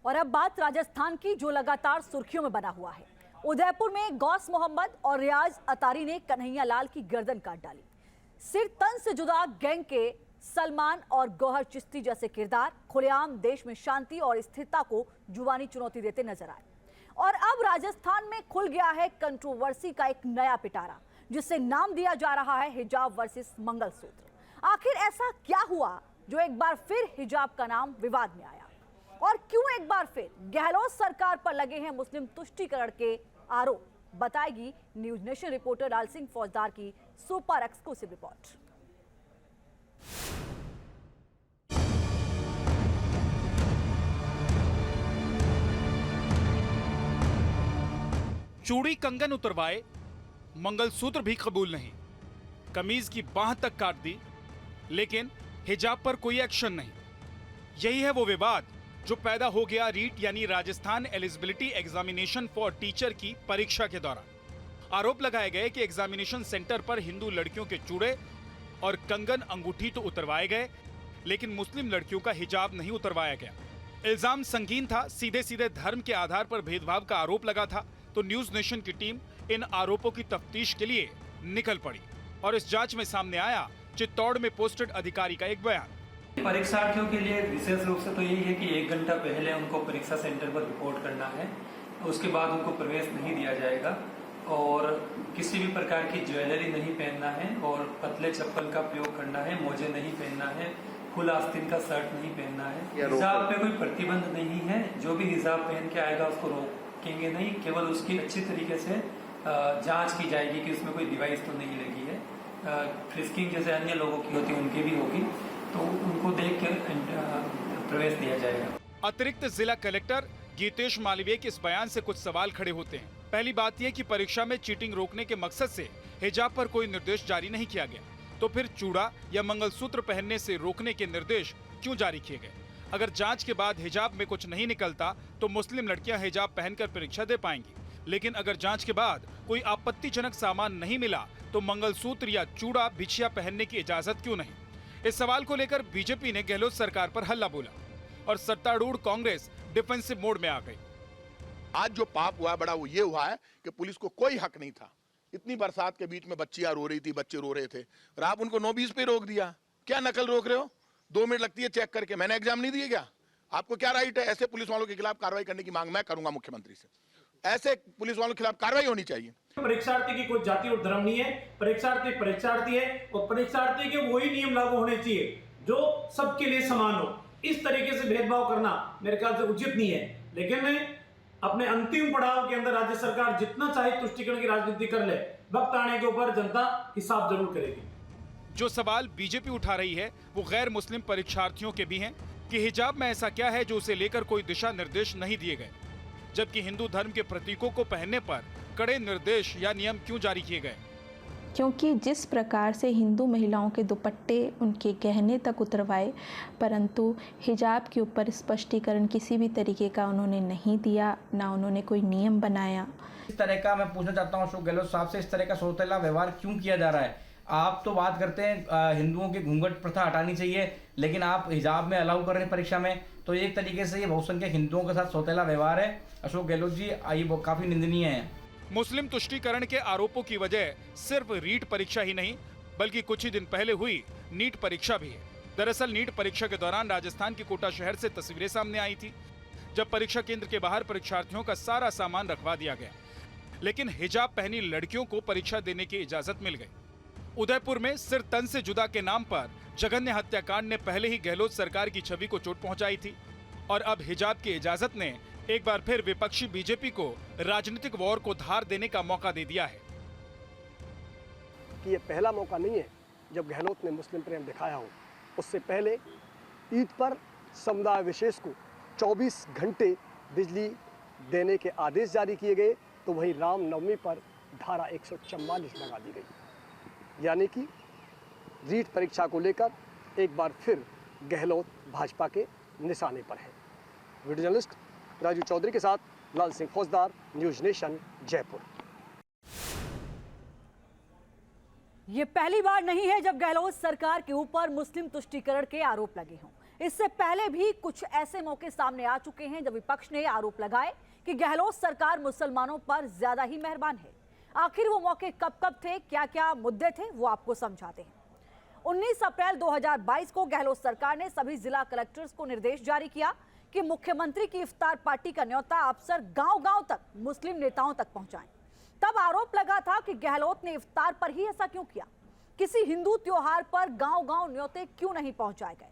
और अब बात राजस्थान की, जो लगातार सुर्खियों में बना हुआ है। उदयपुर में गौस मोहम्मद और रियाज अतारी ने कन्हैया लाल की गर्दन काट डाली। सिर तन से जुदा गैंग के सलमान और गौहर चिश्ती जैसे किरदार खुलेआम देश में शांति और स्थिरता को जुबानी चुनौती देते नजर आए। और अब राजस्थान में खुल गया है कंट्रोवर्सी का एक नया पिटारा, जिसे नाम दिया जा रहा है हिजाब वर्सेस मंगलसूत्र। आखिर ऐसा क्या हुआ जो एक बार फिर हिजाब का नाम विवाद में आया, और क्यों एक बार फिर गहलोत सरकार पर लगे हैं मुस्लिम तुष्टीकरण के आरोप, बताएगी न्यूज नेशन रिपोर्टर लाल सिंह फौजदार की सुपर एक्सक्लूसिव रिपोर्ट। चूड़ी कंगन उतरवाए, मंगलसूत्र भी कबूल नहीं, कमीज की बाह तक काट दी, लेकिन हिजाब पर कोई एक्शन नहीं। यही है वो विवाद जो पैदा हो गया रीट यानी Rajasthan eligibility examination for teacher की परीक्षा के दौरान। आरोप लगाए गए कि एग्जामिनेशन सेंटर पर हिंदू लड़कियों के चूड़े और कंगन अंगूठी तो उतरवाए गए, लेकिन मुस्लिम लड़कियों का हिजाब नहीं उतरवाया गया। इल्जाम संगीन था, सीधे सीधे धर्म के आधार पर भेदभाव का आरोप लगा था। तो न्यूज नेशन की टीम इन आरोपों की तफ्तीश के लिए निकल पड़ी और इस जांच में सामने आया चित्तौड़ में पोस्टेड अधिकारी का एक बयान। परीक्षार्थियों के लिए विशेष रूप से तो यही है कि 1 घंटा पहले उनको परीक्षा सेंटर पर रिपोर्ट करना है। उसके बाद उनको प्रवेश नहीं दिया जाएगा और किसी भी प्रकार की ज्वेलरी नहीं पहनना है और पतले चप्पल का प्रयोग करना है, मोजे नहीं पहनना है, खुला आस्तीन का शर्ट नहीं पहनना है। हिजाब पे कोई प्रतिबंध नहीं है, जो भी हिजाब पहन के आएगा उसको रोकेंगे नहीं, केवल उसकी अच्छी तरीके से जांच की जाएगी कि उसमें कोई डिवाइस तो नहीं लगी है। फ्रिस्किंग जैसे अन्य लोगों की होती है उनकी भी होगी, तो उनको देख के प्रवेश दिया जाएगा। अतिरिक्त जिला कलेक्टर गीतेश मालवीय के इस बयान से कुछ सवाल खड़े होते हैं। पहली बात यह कि परीक्षा में चीटिंग रोकने के मकसद से हिजाब पर कोई निर्देश जारी नहीं किया गया, तो फिर चूड़ा या मंगलसूत्र पहनने से रोकने के निर्देश क्यों जारी किए गए? अगर जांच के बाद हिजाब में कुछ नहीं निकलता तो मुस्लिम लड़कियां हिजाब पहनकर परीक्षा दे पाएंगी, लेकिन अगर जांच के बाद कोई आपत्तिजनक सामान नहीं मिला तो मंगलसूत्र या चूड़ा बिछिया पहनने की इजाजत क्यों नहीं? इस सवाल को लेकर बीजेपी ने गहलोत सरकार पर हल्ला बोला और सत्तारूढ़ कांग्रेस डिफेंसिव मोड में आ गई। आज जो पाप हुआ बड़ा वो ये हुआ है कि पुलिस को कोई हक नहीं था। इतनी बरसात के बीच में बच्चियां रो रही थी, बच्चे रो रहे थे और आप उनको 9-20 पे रोक दिया। क्या नकल रोक रहे हो? 2 मिनट लगती है चेक करके। मैंने एग्जाम नहीं दिए क्या? आपको क्या राइट है? ऐसे पुलिस वालों के खिलाफ कार्रवाई करने की मांग मैं करूंगा मुख्यमंत्री से। ऐसे पुलिस वालों के खिलाफ कार्रवाई होनी चाहिए। परीक्षार्थी की कोई जाति और धर्म नहीं है, परीक्षार्थी परीक्षार्थी है और परीक्षार्थी के वही नियम लागू होने चाहिए जो सबके लिए समान हो। इस तरीके से भेदभाव करना मेरे ख्याल से उचित नहीं है। लेकिन अपने अंतिम पड़ाव के अंदर राज्य सरकार जितना चाहे तुष्टीकरण की राजनीति कर ले, वक्त आने के ऊपर जनता हिसाब जरूर करेगी। जो सवाल बीजेपी उठा रही है वो गैर मुस्लिम परीक्षार्थियों के भी हैं कि हिजाब में ऐसा क्या है जो उसे लेकर कोई दिशा निर्देश नहीं दिए गए, जबकि हिंदू धर्म के प्रतीकों को पहनने पर कड़े निर्देश या नियम क्यों जारी किए गए? क्योंकि जिस प्रकार से हिंदू महिलाओं के दुपट्टे, उनके गहने तक उतरवाए, परंतु हिजाब के ऊपर स्पष्टीकरण किसी भी तरीके का उन्होंने नहीं दिया, ना उन्होंने कोई नियम बनाया। इस तरह का मैं पूछना चाहता हूँ अशोक गहलोत साहब से, इस तरह का सौतेला व्यवहार क्यों किया जा रहा है? आप तो बात करते हैं हिंदुओं की घूंघट प्रथा हटानी चाहिए, लेकिन आप हिजाब में अलाउ कर रहे हैं परीक्षा में, तो एक तरीके से ये बहुसंख्यक हिंदुओं के साथ सौतेला व्यवहार है। अशोक गहलोत जी, ये काफी निंदनीय है। मुस्लिम तुष्टीकरण के आरोपों की वजह सिर्फ रीट परीक्षा ही नहीं, बल्कि कुछ ही दिन पहले हुई नीट परीक्षा भी है। दरअसल नीट परीक्षा के दौरान राजस्थान के कोटा शहर से तस्वीरें सामने आई थी, जब परीक्षा केंद्र के बाहर परीक्षार्थियों का सारा सामान रखवा दिया गया, लेकिन हिजाब पहनी लड़कियों को परीक्षा देने की इजाजत मिल गई। उदयपुर में सिर तन से जुदा के नाम पर जघन्य हत्याकांड ने पहले ही गहलोत सरकार की छवि को चोट पहुंचाई थी, और अब हिजाब की इजाजत ने एक बार फिर विपक्षी बीजेपी को राजनीतिक वॉर को धार देने का मौका दे दिया है। कि ये पहला मौका नहीं है जब गहलोत ने मुस्लिम प्रेम दिखाया हो। उससे पहले ईद पर समुदाय विशेष को 24 घंटे बिजली देने के आदेश जारी किए गए, तो वहीं रामनवमी पर धारा 144 लगा दी गई। यानी कि रीट परीक्षा को लेकर एक बार फिर गहलोत भाजपा के निशाने पर है। वीडियो जर्नलिस्ट राजू चौधरी के साथ लाल सिंह फौजदार, न्यूज नेशन, जयपुर। ये पहली बार नहीं है जब गहलोत सरकार के ऊपर मुस्लिम तुष्टीकरण के आरोप लगे हों। इससे पहले भी कुछ ऐसे मौके सामने आ चुके हैं जब विपक्ष ने आरोप लगाए कि गहलोत सरकार मुसलमानों पर ज्यादा ही मेहरबान है। आखिर वो मौके कब कब थे, क्या क्या मुद्दे थे, वो आपको समझाते हैं। 19 अप्रैल 2022 को गहलोत सरकार ने सभी जिला कलेक्टर्स को निर्देश जारी किया कि मुख्यमंत्री की इफ्तार पार्टी का न्योता अफसर गांव-गांव तक मुस्लिम नेताओं तक पहुंचाएं। तब आरोप लगा था कि गहलोत ने इफ्तार पर ही ऐसा क्यों किया, किसी हिंदू त्योहार पर गांव-गांव न्योते क्यों नहीं पहुंचाए गए।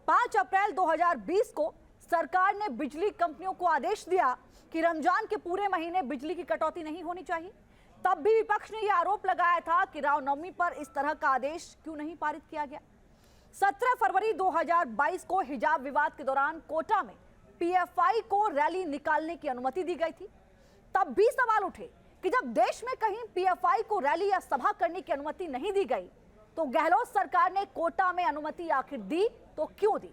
5 अप्रैल 2020 को सरकार ने बिजली कंपनियों को आदेश दिया कि रमजान के पूरे महीने बिजली की कटौती नहीं होनी चाहिए। तब भी विपक्ष ने यह आरोप लगाया था कि रामनवमी पर इस तरह का आदेश क्यों नहीं पारित किया गया। 17 फरवरी 2022 को हिजाब विवाद के दौरान कोटा में पीएफआई को रैली निकालने की अनुमति दी गई थी। तब भी सवाल उठे कि जब देश में कहीं पीएफआई को रैली या सभा करने की अनुमति नहीं दी गई तो गहलोत सरकार ने कोटा में अनुमति आखिर दी तो क्यों दी।